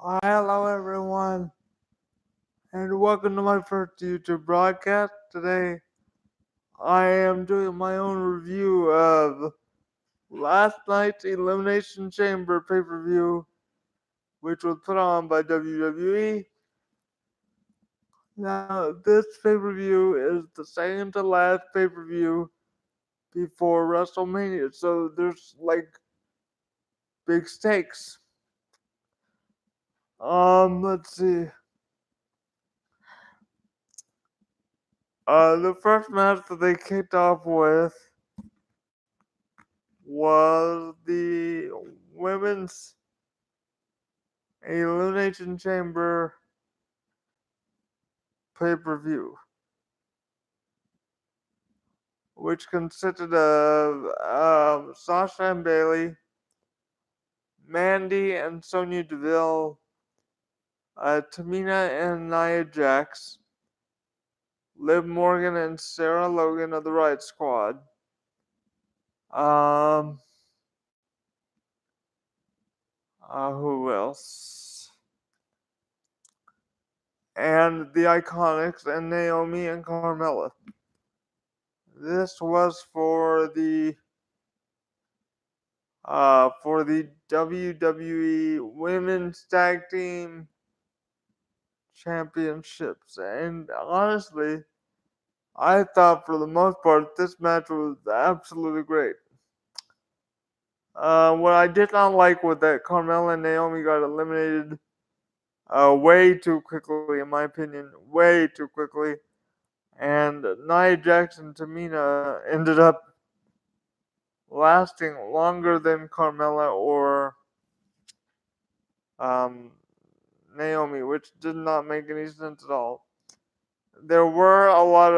Hello, everyone, and welcome to my first YouTube broadcast. Today, I am doing my own review of last night's Elimination Chamber pay per view, which was put on by WWE. Now, this pay per view is the second to last pay per view before WrestleMania, so there's like big stakes. Let's see. The first match that they kicked off with was the women's Elimination Chamber pay-per-view, which consisted of Sasha and Bailey, Mandy and Sonya Deville, Tamina and Nia Jax, Liv Morgan and Sarah Logan of the Riot Squad, um, who else? And the Iconics and Naomi and Carmella. This was for the WWE Women's Tag Team Championships. And honestly, I thought for the most part this match was absolutely great. What I did not like was that Carmella and Naomi got eliminated way too quickly, in my opinion, way too quickly. And Nia Jax and Tamina ended up lasting longer than Carmella or um, Naomi, which did not make any sense at all. There were a lot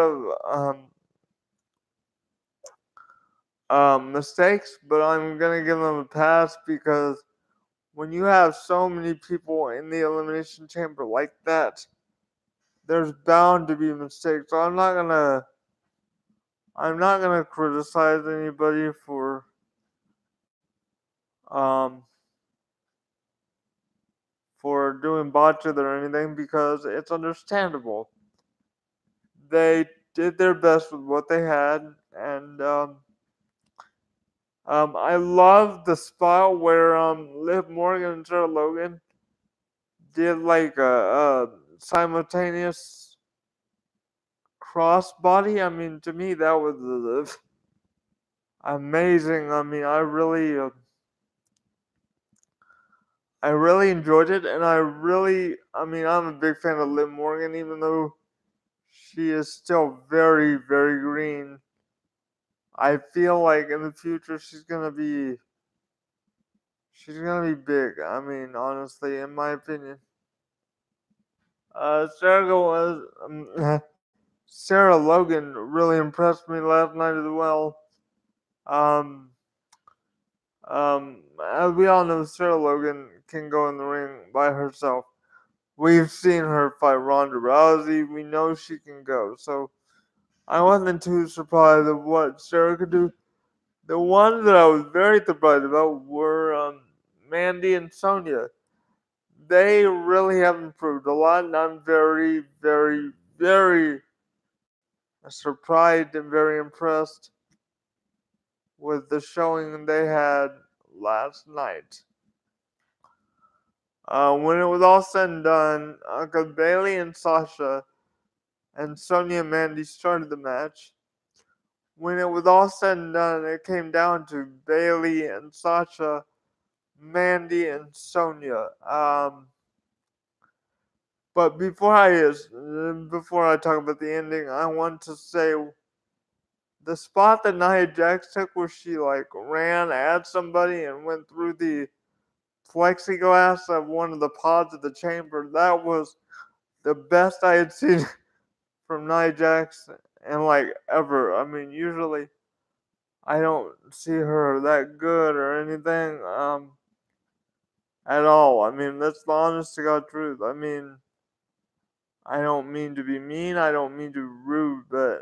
of mistakes, but I'm gonna give them a pass because when you have so many people in the elimination chamber like that, there's bound to be mistakes. So I'm not gonna criticize anybody um for doing botches or anything because it's understandable. They did their best with what they had, and I love the spot where Liv Morgan and Sarah Logan did like a simultaneous crossbody. I mean, to me that was amazing. I mean, I really enjoyed it, and I mean, I'm a big fan of Liv Morgan, even though she is still very, very green. I feel like in the future she's gonna be big. I mean, honestly, in my opinion. Sarah was Sarah Logan really impressed me last night as well. Um, as we all know, Sarah Logan can go in the ring by herself. We've seen her fight Ronda Rousey. We know she can go. So I wasn't too surprised of what Sarah could do. The ones that I was very surprised about were Mandy and Sonya. They really have improved a lot, and I'm very, very, very surprised and very impressed with the showing they had last night. When it was all said and done, Uncle Bailey and Sasha and Sonya and Mandy started the match. When it was all said and done, it came down to Bailey and Sasha, Mandy and Sonya. But before I talk about the ending, I want to say the spot that Nia Jax took where she like ran at somebody and went through the plexiglass of one of the pods of the chamber. That was the best I had seen from Nia Jax and like ever. I mean, usually I don't see her that good or anything at all. I mean, that's the honest to God truth. I mean, I don't mean to be mean. I don't mean to be rude, but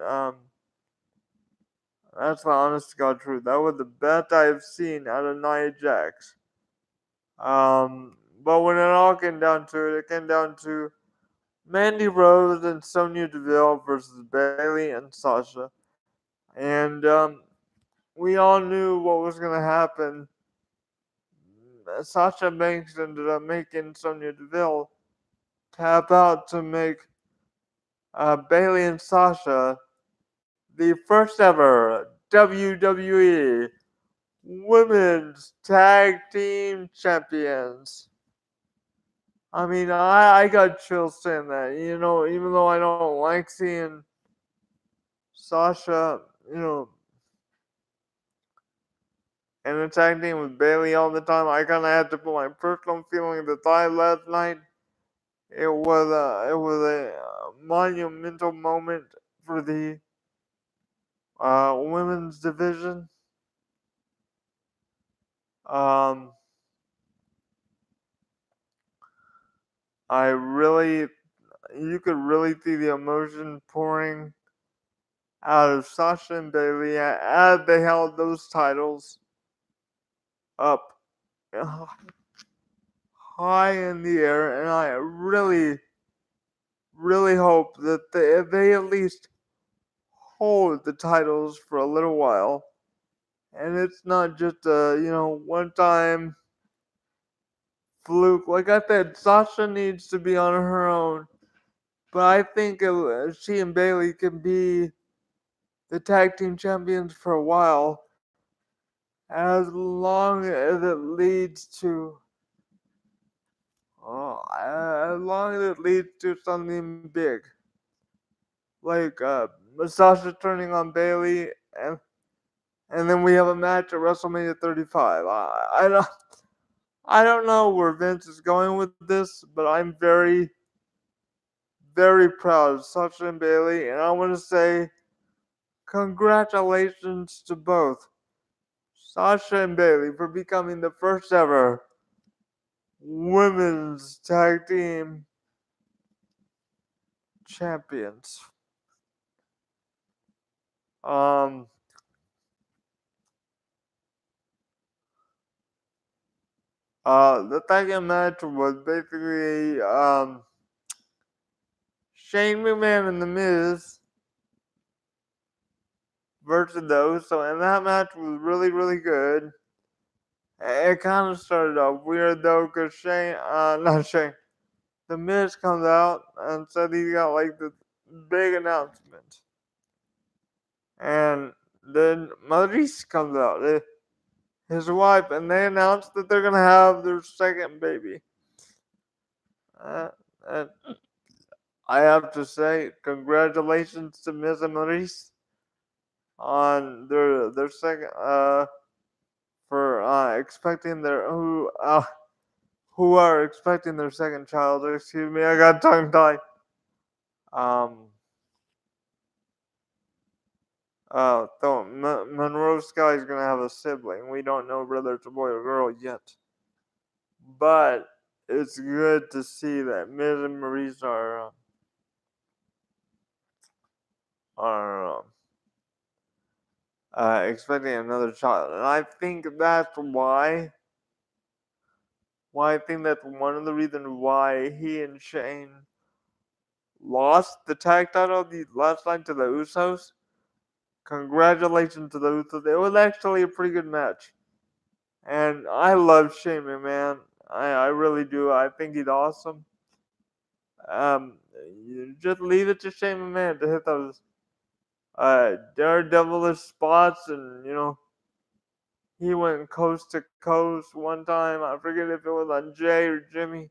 that's the honest to God truth. That was the best I've seen out of Nia Jax. But when it all came down to it, it came down to Mandy Rose and Sonya Deville versus Bailey and Sasha. And we all knew what was going to happen. Sasha Banks ended up making Sonya Deville tap out to make Bailey and Sasha the first ever WWE Women's Tag Team Champions. I mean, I got chills saying that. You know, even though I don't like seeing Sasha, you know, in a tag team with Bailey all the time, I kind of had to put my personal feeling aside last night. It was a monumental moment for the women's division. Um, I really, you could really see the emotion pouring out of Sasha and Bailey as they held those titles up high in the air, and I really, really hope that they at least hold the titles for a little while, and it's not just a one time fluke. Like I said, Sasha needs to be on her own, but I think she and Bailey can be the tag team champions for a while, as long as it leads to something big, like Sasha turning on Bailey, and then we have a match at WrestleMania 35. I don't know where Vince is going with this, but I'm very, very proud of Sasha and Bailey, and I want to say congratulations to both Sasha and Bailey for becoming the first ever women's tag team champions. Um, the second match was basically Shane McMahon and The Miz versus those. So, and that match was really, really good. It kind of started off weird though, cause not Shane, The Miz comes out and said he got like this big announcement, and then Maurice comes out, his wife, and they announced that they're gonna have their second baby. And I have to say, congratulations to Miz and Maurice on their second for expecting their who are expecting their second child. Excuse me, I got tongue tied. Um, so Monroe Sky is gonna have a sibling. We don't know whether it's a boy or girl yet, but it's good to see that Miz and Maurice are expecting another child, and I think that's why I think that's one of the reasons why he and Shane lost the tag title the last time to the Usos. Congratulations to the Usos. It was actually a pretty good match. And I love Shane McMahon. I really do. I think he's awesome. Um, you just leave it to Shane McMahon to hit those daredevilish spots, and he went coast to coast one time. I forget if it was on Jay or Jimmy.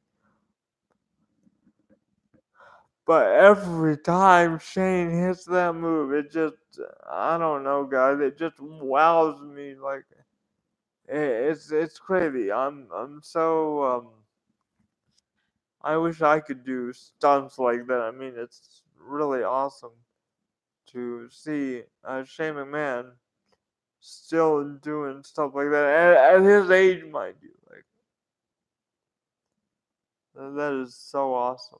But every time Shane hits that move, it just, I don't know, guys. It just wows me. Like, it's crazy. I'm so, I wish I could do stunts like that. I mean, it's really awesome to see Shane McMahon still doing stuff like that at his age, mind you. Like, that is so awesome.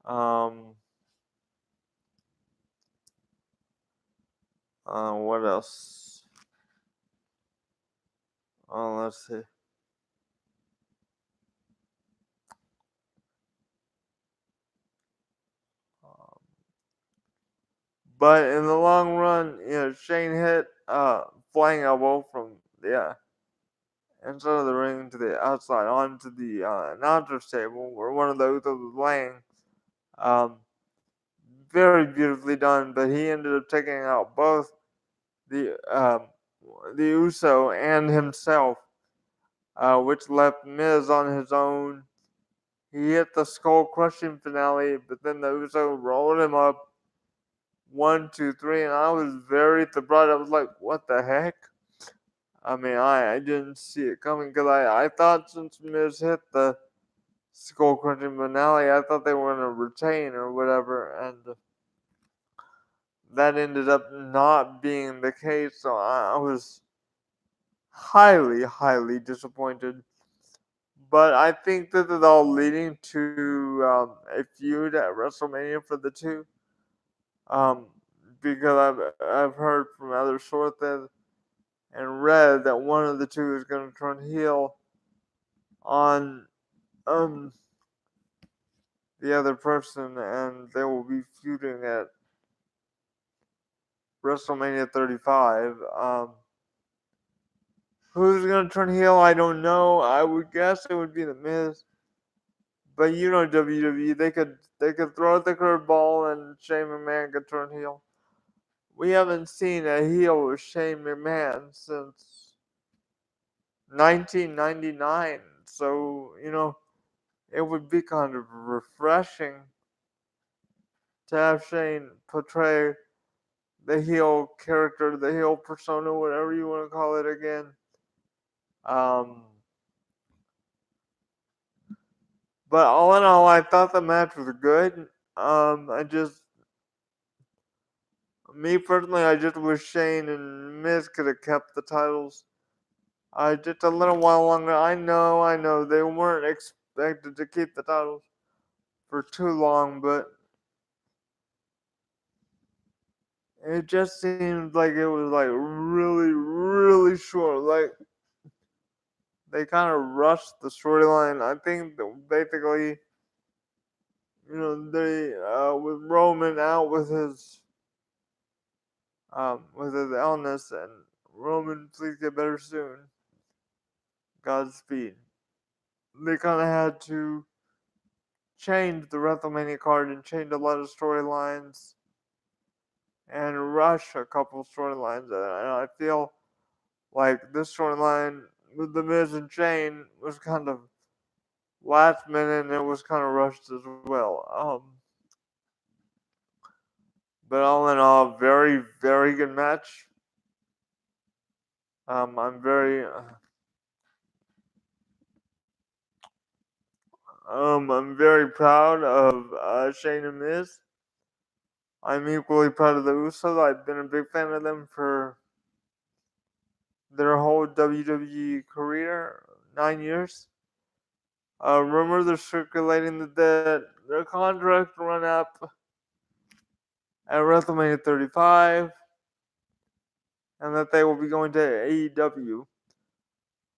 Um, what else? Let's see. But in the long run, Shane hit flying elbow from the inside of the ring to the outside onto the announcer's table where one of the Usos was laying. Um, very beautifully done, but he ended up taking out both the the Uso and himself, which left Miz on his own. He hit the skull crushing finale, but then the Uso rolled him up 1, 2, 3, and I was very surprised. I was like, "What the heck?" I mean, I didn't see it coming because I thought since Miz hit the skull crushing finale, I thought they were gonna retain or whatever, and that ended up not being the case. So I was highly, highly disappointed. But I think this is all leading to a feud at WrestleMania for the two. Um, because I've heard from other sources and read that one of the two is going to turn heel on um the other person, and they will be feuding at WrestleMania 35. Who's going to turn heel? I don't know. I would guess it would be the Miz. But WWE, they could throw the curveball and Shane McMahon could turn heel. We haven't seen a heel with Shane McMahon since 1999, so it would be kind of refreshing to have Shane portray the heel character, the heel persona, whatever you want to call it again. Um, but all in all, I thought the match was good. Me personally, I just wish Shane and Miz could have kept the titles. Just a little while longer. I know, they weren't expected to keep the titles for too long, but it just seemed like it was like really, really short. Like they kind of rushed the storyline. I think that basically, they with Roman out with his illness, and Roman, please get better soon. Godspeed. They kind of had to change the WrestleMania card and change a lot of storylines and rush a couple storylines. And I feel like this storyline with The Miz and Shane was kind of last minute and it was kind of rushed as well. But all in all, very, very good match. I'm very proud of Shane and Miz. I'm equally proud of the Usos. I've been a big fan of them for their whole WWE career, 9 years. Rumors are circulating that their contract run up at WrestleMania 35, and that they will be going to AEW.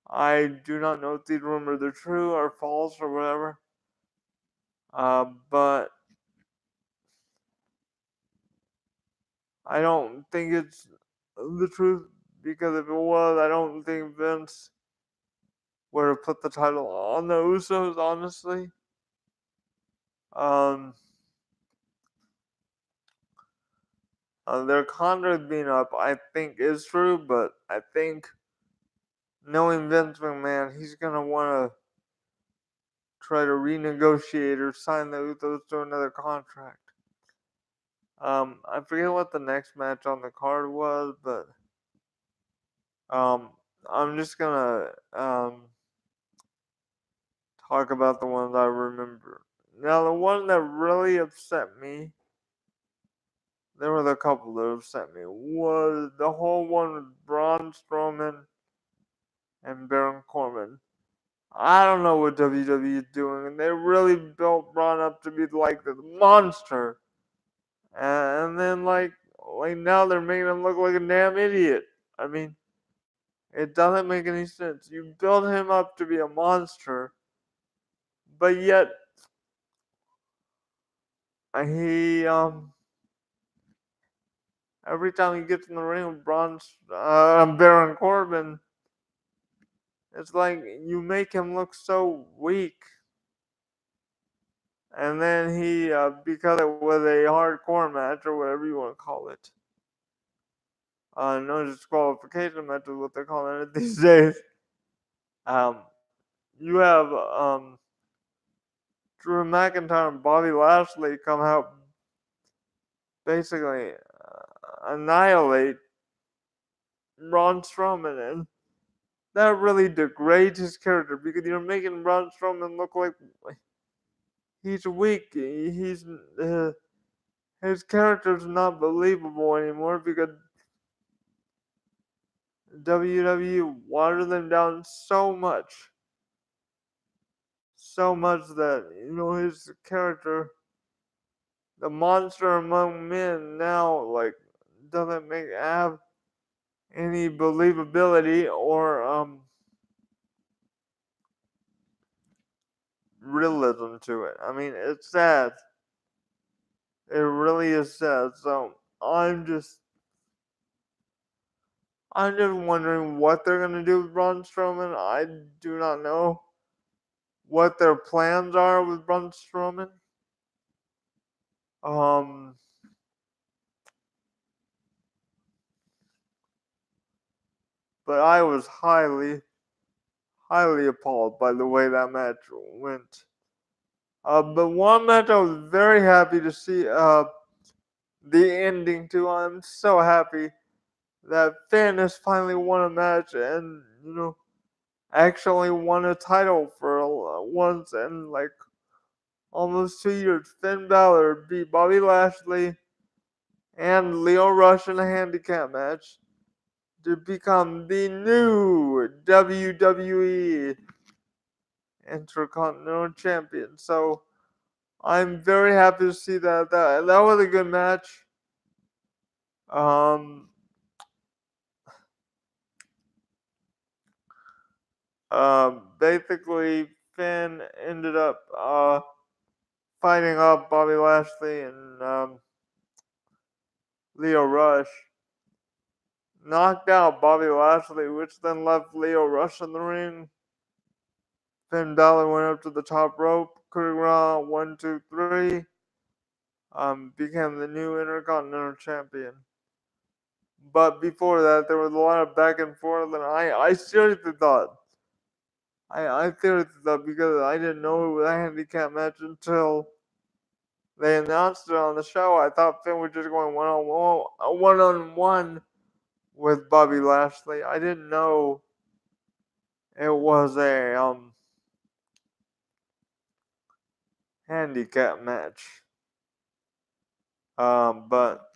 I do not know if these rumors are true or false or whatever, but I don't think it's the truth because if it was, I don't think Vince would have put the title on the Usos, honestly. Um, their contract being up, I think, is true, but I think knowing Vince McMahon, he's going to want to try to renegotiate or sign the Usos to another contract. I forget what the next match on the card was, but um, I'm just gonna talk about the ones I remember. Now, the one that really upset me, there were a couple that upset me, was the whole one with Braun Strowman and Baron Corbin. I don't know what WWE is doing, and they really built Braun up to be like this monster, and then like now they're making him look like a damn idiot. I mean, it doesn't make any sense. You build him up to be a monster, but yet he every time he gets in the ring with Baron Corbin, it's like you make him look so weak. And then he, because it was a hardcore match or whatever you want to call it, no disqualification match is what they're calling it these days. Um, you have Drew McIntyre and Bobby Lashley come out basically annihilate Braun Strowman, and that really degrades his character because you're making Braun Strowman look like he's weak. His character's not believable anymore because WWE watered them down so much that his character, the monster among men, now like doesn't have any believability or realism to it. I mean, it's sad. It really is sad. So I'm just wondering what they're gonna do with Braun Strowman. I do not know what their plans are with Braun Strowman. But I was highly, highly appalled by the way that match went. But one match I was very happy to see the ending to. I'm so happy that Finn has finally won a match and actually won a title for once in like almost 2 years. Finn Balor beat Bobby Lashley and Leo Rush in a handicap match to become the new WWE Intercontinental Champion. So I'm very happy to see that. That was a good match. Um, Basically, Finn ended up fighting off Bobby Lashley and Leo Rush. Knocked out Bobby Lashley, which then left Leo Rush in the ring. Finn Balor went up to the top rope. Coup de grace, 1, 2, 3. Became the new Intercontinental Champion. But before that, there was a lot of back and forth, and I seriously thought, I seriously thought because I didn't know it was a handicap match until they announced it on the show. I thought Finn was just going one on one with Bobby Lashley. I didn't know it was a handicap match. But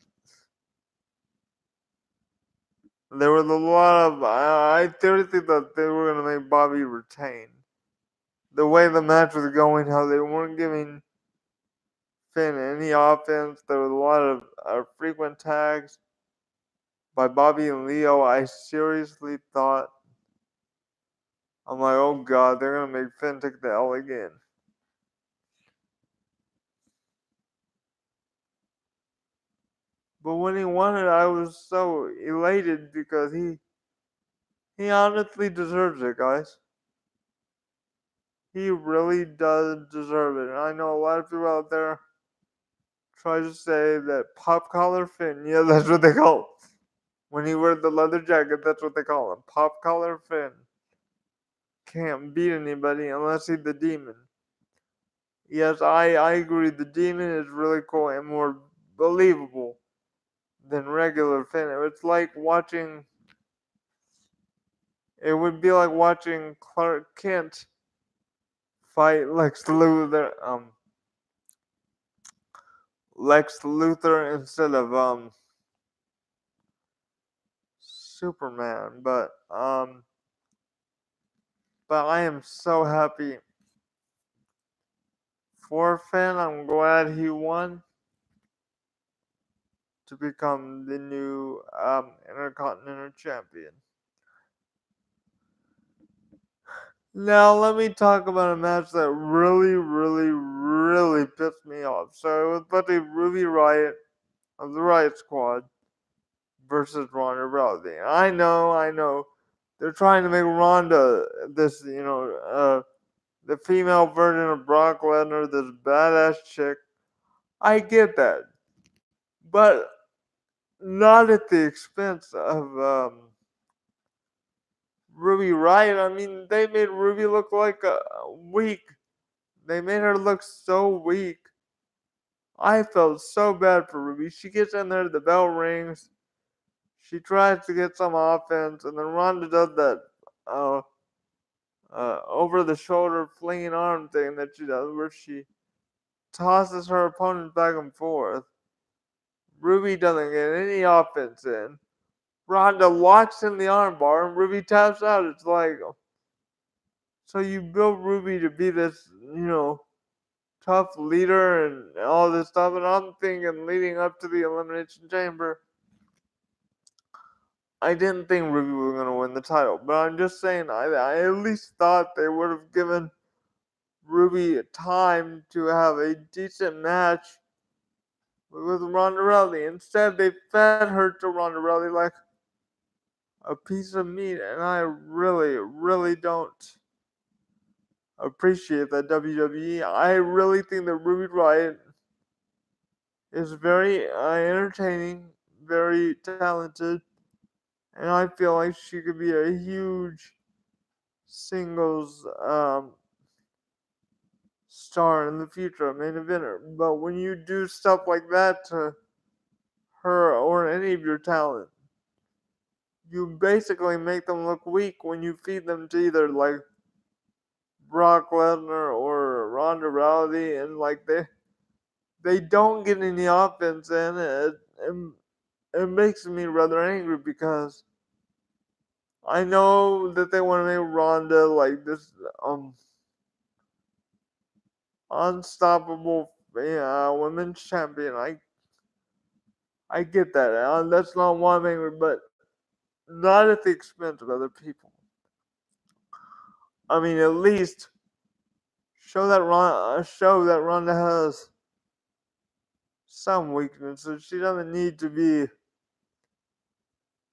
there was a lot of I seriously thought they were gonna make Bobby retain. The way the match was going, how they weren't giving Finn any offense. There was a lot of frequent tags by Bobby and Leo. I seriously thought, I'm like, oh god, they're gonna make Finn take the L again. But when he won it, I was so elated because he honestly deserves it, guys. He really does deserve it. And I know a lot of people out there try to say that pop collar Finn, yeah, that's what they call him. When he wears the leather jacket, that's what they call him. Pop collar Finn. Can't beat anybody unless he's the demon. Yes, I agree. The demon is really cool and more believable than regular Finn. It's like watching. It would be like watching Clark Kent fight Lex Luthor instead of Superman. But I am so happy for Finn. I'm glad he won to become the new Intercontinental Champion. Now let me talk about a match that really, really, really pissed me off. So it was about the Ruby Riot of the Riot Squad versus Ronda Rousey. I know. They're trying to make Ronda this, the female version of Brock Lesnar, this badass chick. I get that, but not at the expense of Ruby Riott. I mean, they made Ruby look like weak. They made her look so weak. I felt so bad for Ruby. She gets in there, the bell rings. She tries to get some offense, and then Ronda does that uh, over the shoulder flinging arm thing that she does, where she tosses her opponent back and forth. Ruby doesn't get any offense in. Ronda locks in the armbar, and Ruby taps out. It's like, so you built Ruby to be this, tough leader and all this stuff. And I'm thinking, leading up to the Elimination Chamber, I didn't think Ruby was going to win the title. But I'm just saying, I at least thought they would have given Ruby time to have a decent match with Ronda Rousey. Instead, they fed her to Ronda Rousey like a piece of meat, and I really, really don't appreciate that WWE. I really think that Ruby Riott is very entertaining, very talented, and I feel like she could be a huge singles star in the future, a main eventer. But when you do stuff like that to her or any of your talent, you basically make them look weak when you feed them to either like Brock Lesnar or Ronda Rousey, and like they don't get any offense in it. It makes me rather angry because I know that they want to make Ronda like this unstoppable women's champion. I get that. That's not why I'm angry, but not at the expense of other people. I mean, at least show that Ronda has some weaknesses. She doesn't need to be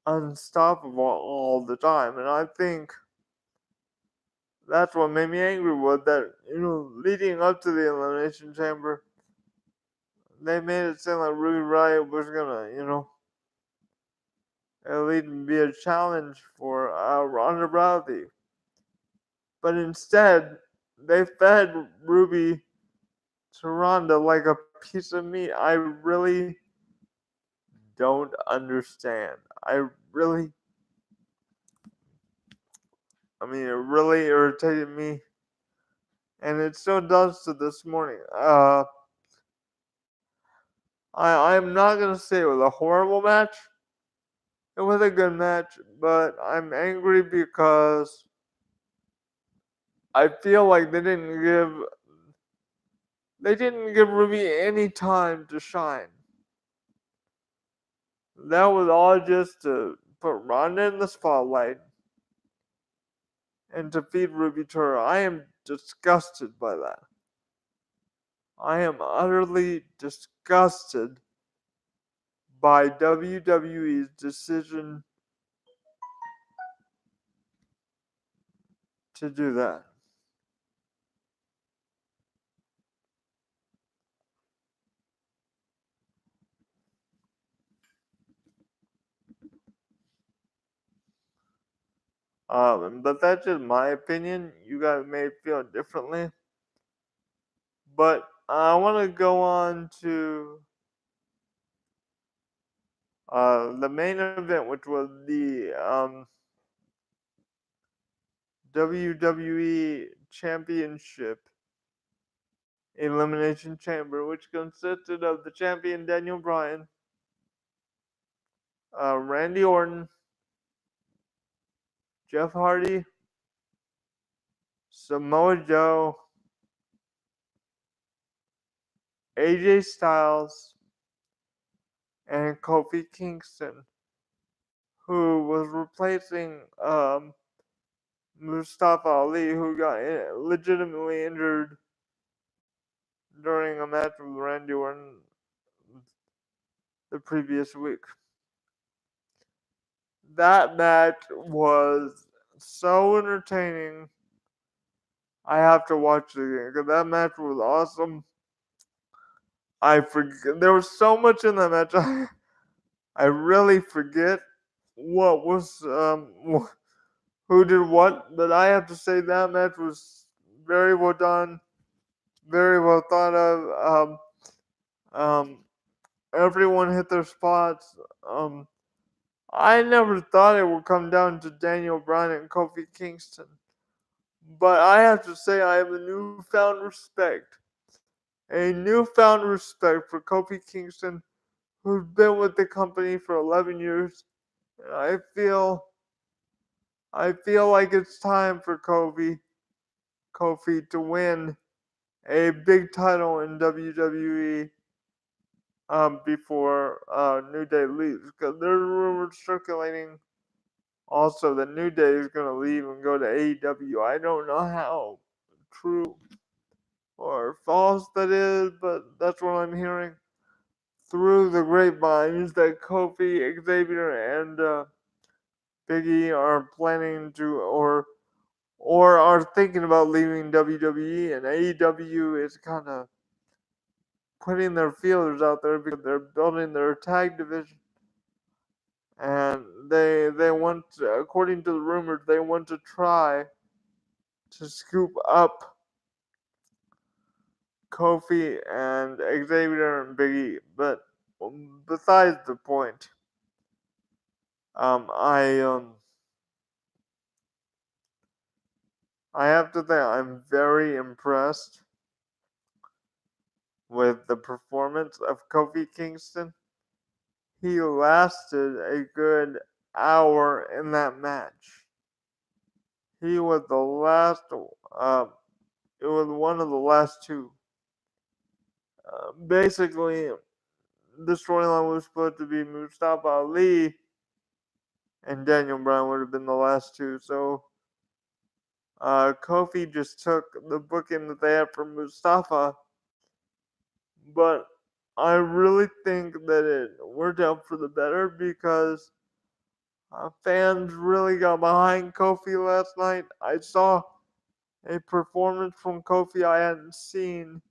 unstoppable all the time, and I think that's what made me angry was that leading up to the Elimination Chamber, they made it seem like Ruby Riott was gonna at least be a challenge for Ronda Rousey, but instead they fed Ruby to Ronda like a piece of meat. I really don't understand. Really, I mean, it really irritated me, and it still does to this morning. I'm not gonna say it was a horrible match. It was a good match, but I'm angry because I feel like they didn't give Ruby any time to shine. That was all just to put Ronda in the spotlight and to feed Ruby to her. I am disgusted by that. I am utterly disgusted by WWE's decision to do that. But that's just my opinion. You guys may feel differently. But I want to go on to the main event, which was the WWE Championship Elimination Chamber, which consisted of the champion Daniel Bryan, Randy Orton, Jeff Hardy, Samoa Joe, AJ Styles, and Kofi Kingston, who was replacing Mustafa Ali, who got legitimately injured during a match with Randy Orton the previous week. that match was so entertaining. I have to watch it again because that match was awesome. I forget there was so much in that match. I really forget what was who did what, but I have to say that match was very well done, very well thought of. Um, everyone hit their spots. I never thought it would come down to Daniel Bryan and Kofi Kingston, but I have to say I have a newfound respect for Kofi Kingston, who's been with the company for 11 years. And I feel like it's time for Kofi to win a big title in WWE before New Day leaves, because there's rumors circulating also that New Day is going to leave and go to AEW. I don't know how true or false that is, but that's what I'm hearing through the grapevines that Kofi, Xavier, and Biggie are planning to or are thinking about leaving WWE, and AEW is kind of putting their feelers out there because they're building their tag division, and they want to, according to the rumors, they want to try to scoop up Kofi and Xavier and Biggie. But besides the point, um, I um, I have to say I'm very impressed with the performance of Kofi Kingston. He lasted a good hour in that match. He was the last. It was one of the last two. Basically, the storyline was supposed to be Mustafa Ali and Daniel Bryan would have been the last two. So Kofi just took the booking that they had from Mustafa, but I really think that it worked out for the better because fans really got behind Kofi last night. I saw a performance from Kofi I hadn't seen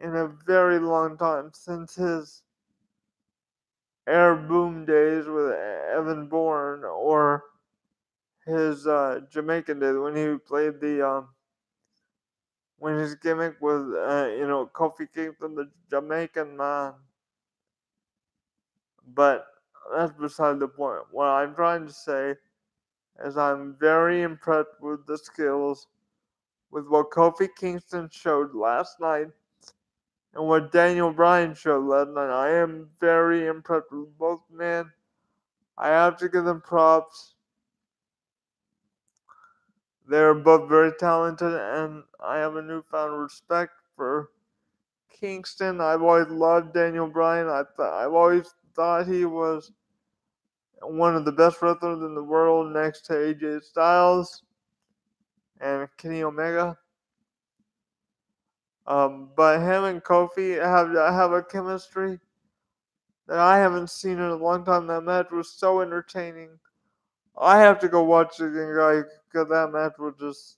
in a very long time since his Air Boom days with Evan Bourne or his Jamaican days when he played the when his gimmick was Kofi Kingston the Jamaican man. But that's beside the point. What I'm trying to say is I'm very impressed with the skills with what Kofi Kingston showed last night and what Daniel Bryan showed last night. I am very impressed with both men. I have to give them props. They're both very talented, and I have a newfound respect for Kingston. I've always loved Daniel Bryan. I've always thought he was one of the best wrestlers in the world, next to AJ Styles and Kenny Omega. But him and Kofi have a chemistry that I haven't seen in a long time. That match was so entertaining. I have to go watch it again, guys, because that match was just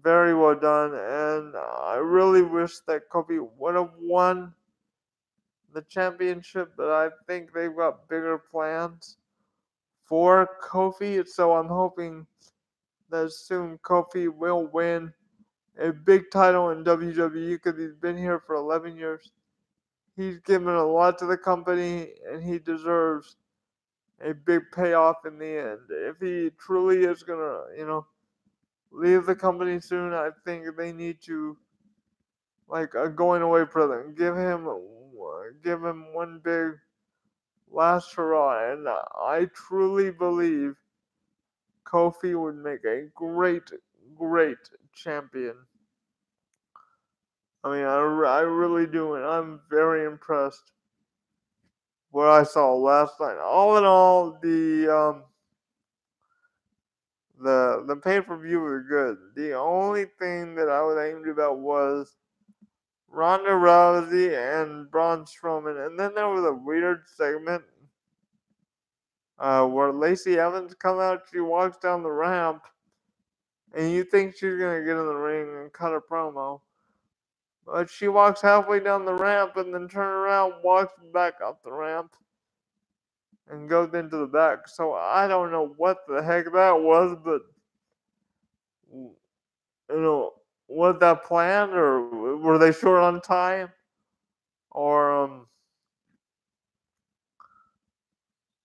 very well done, and I really wish that Kofi would have won the championship, but I think they've got bigger plans for Kofi, so I'm hoping that soon Kofi will win a big title in WWE because he's been here for 11 years. He's given a lot to the company, and he deserves a big payoff in the end. If he truly is gonna, leave the company soon, I think they need to like a going away present. Give him one big last hurrah, and I truly believe Kofi would make a great champion. I mean, I really do, and I'm very impressed what I saw last night. All in all, the pay per view was good. The only thing that I was angry about was Ronda Rousey and Braun Strowman, and then there was a weird segment where Lacey Evans come out, she walks down the ramp, and you think she's gonna get in the ring and cut a promo, but she walks halfway down the ramp and then turn around, walks back up the ramp, and goes into the back. So I don't know what the heck that was, but you know, was that planned or were they short on time? Or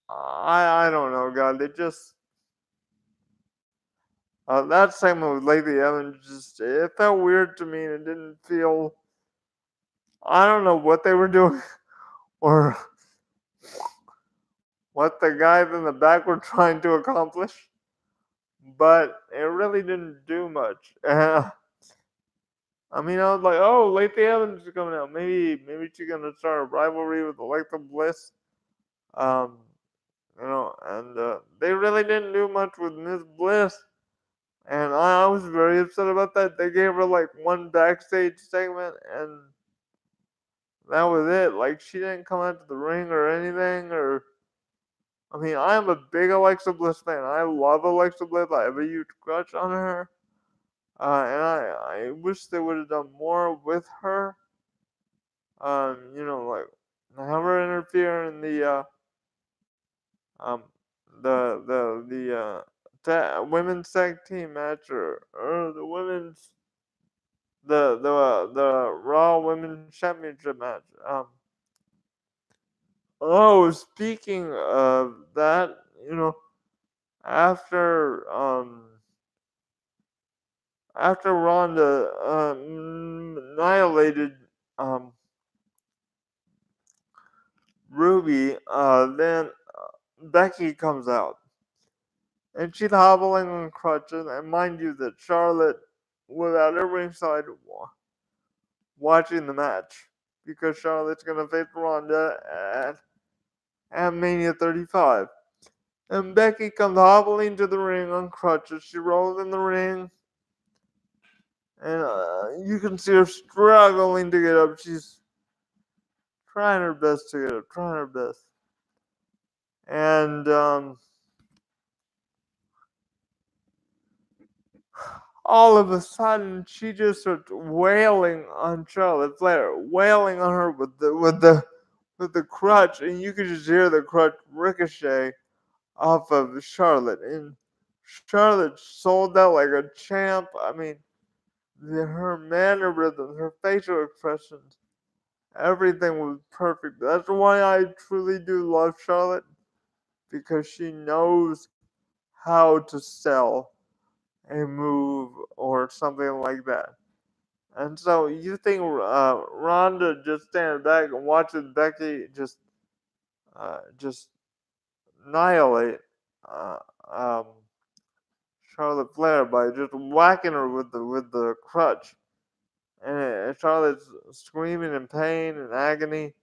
I don't know, God. They just that segment with Lacey Evans just it felt weird to me and it didn't feel. I don't know what they were doing or what the guys in the back were trying to accomplish, but it really didn't do much. I mean, I was like, oh, Lacey Evans is coming out. Maybe she's gonna start a rivalry with Alexa Bliss. Um, and they really didn't do much with Miss Bliss, and I was very upset about that. They gave her like one backstage segment, and that was it. Like she didn't come out to the ring or anything. Or I mean, I am a big Alexa Bliss fan. I love Alexa Bliss. I have a huge crush on her, and I wish they would have done more with her. Like have her interfere in um the women's tag team match or the Raw Women's Championship match. Oh, speaking of that, after after Ronda annihilated um Ruby, then Becky comes out and she's hobbling on crutches. And mind you, that Charlotte was at her ringside watching the match because Charlotte's gonna face Ronda at Mania 35. And Becky comes hobbling to the ring on crutches. She rolls in the ring, and you can see her struggling to get up. She's trying her best to get up, trying her best. And all of a sudden, she just starts wailing on Charlotte Flair, wailing on her with the crutch, and you could just hear the crutch ricochet off of Charlotte. And Charlotte sold that like a champ. I mean, her mannerisms, her facial expressions, everything was perfect. That's why I truly do love Charlotte, because she knows how to sell a move or something like that. And so you think Ronda just standing back and watching Becky just annihilate uh, um, Charlotte Flair by just whacking her with the crutch, and Charlotte's screaming in pain and agony.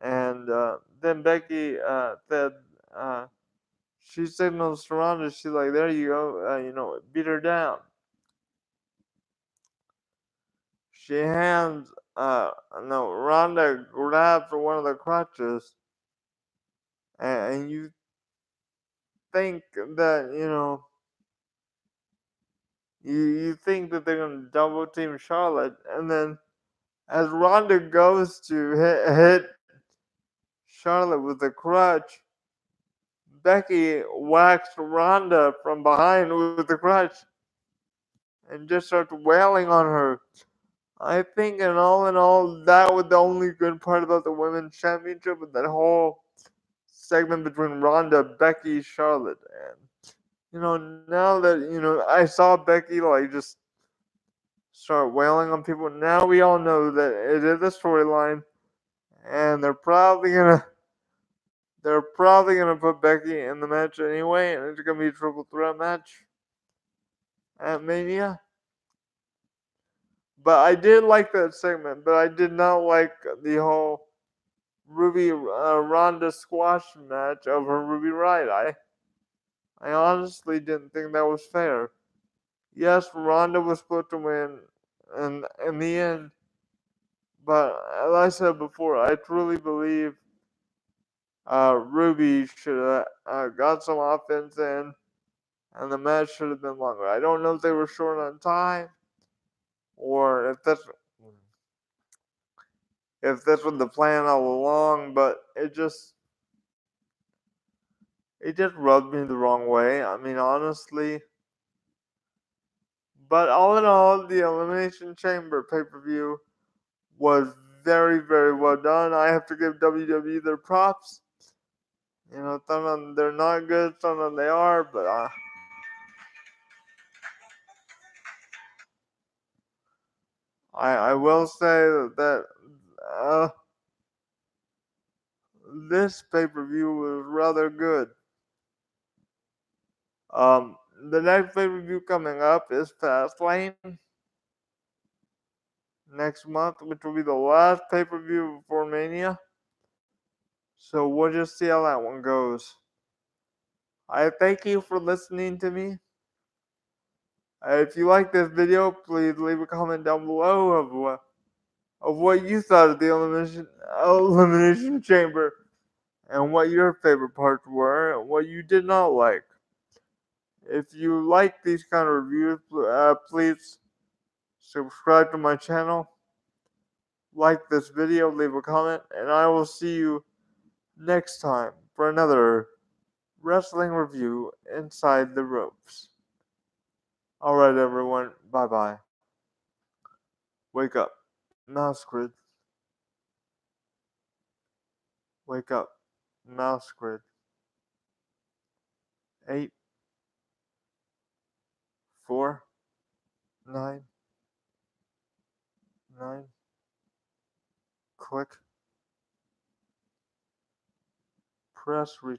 And then Becky said she signals to Ronda. She's like, "There you go, beat her down." She hands no Ronda grabs for one of the crutches, and you think that you think that they're gonna double team Charlotte, and then as Ronda goes to hit Charlotte with the crutch, Becky whacks Ronda from behind with the crutch and just starts wailing on her. I think in all, that was the only good part about the women's championship, with that whole segment between Ronda, Becky, Charlotte. And now that I saw Becky like just start wailing on people. Now we all know that it is a storyline, and they're probably gonna put Becky in the match anyway, and it's gonna be a triple threat match at Mania. But I did like that segment, but I did not like the whole Ruby Ronda squash match over Ruby Riott. I honestly didn't think that was fair. Yes, Ronda was supposed to win, and in the end, but as I said before, I truly believe Ruby should have got some offense in, and the match should have been longer. I don't know if they were short on time or if this was the plan all along, but it just rubbed me the wrong way. I mean, honestly. But all in all, the Elimination Chamber pay-per-view was very, very well done. I have to give WWE their props. You know, some of them they're not good, some of them they are, but I will say that uh, this pay-per-view was rather good. The next pay-per-view coming up is Fastlane next month, which will be the last pay-per-view before Mania. So we'll just see how that one goes. I thank you for listening to me. If you like this video, please leave a comment down below of what you thought of the elimination chamber and what your favorite parts were and what you did not like. If you like these kind of reviews, please subscribe to my channel, like this video, leave a comment, and I will see you next time for another wrestling review inside the ropes. Alright, everyone, bye bye. Wake up. Mouse Squid. Wake up. Mouse Squid. 8, 4, 9, 9. Click. Press return.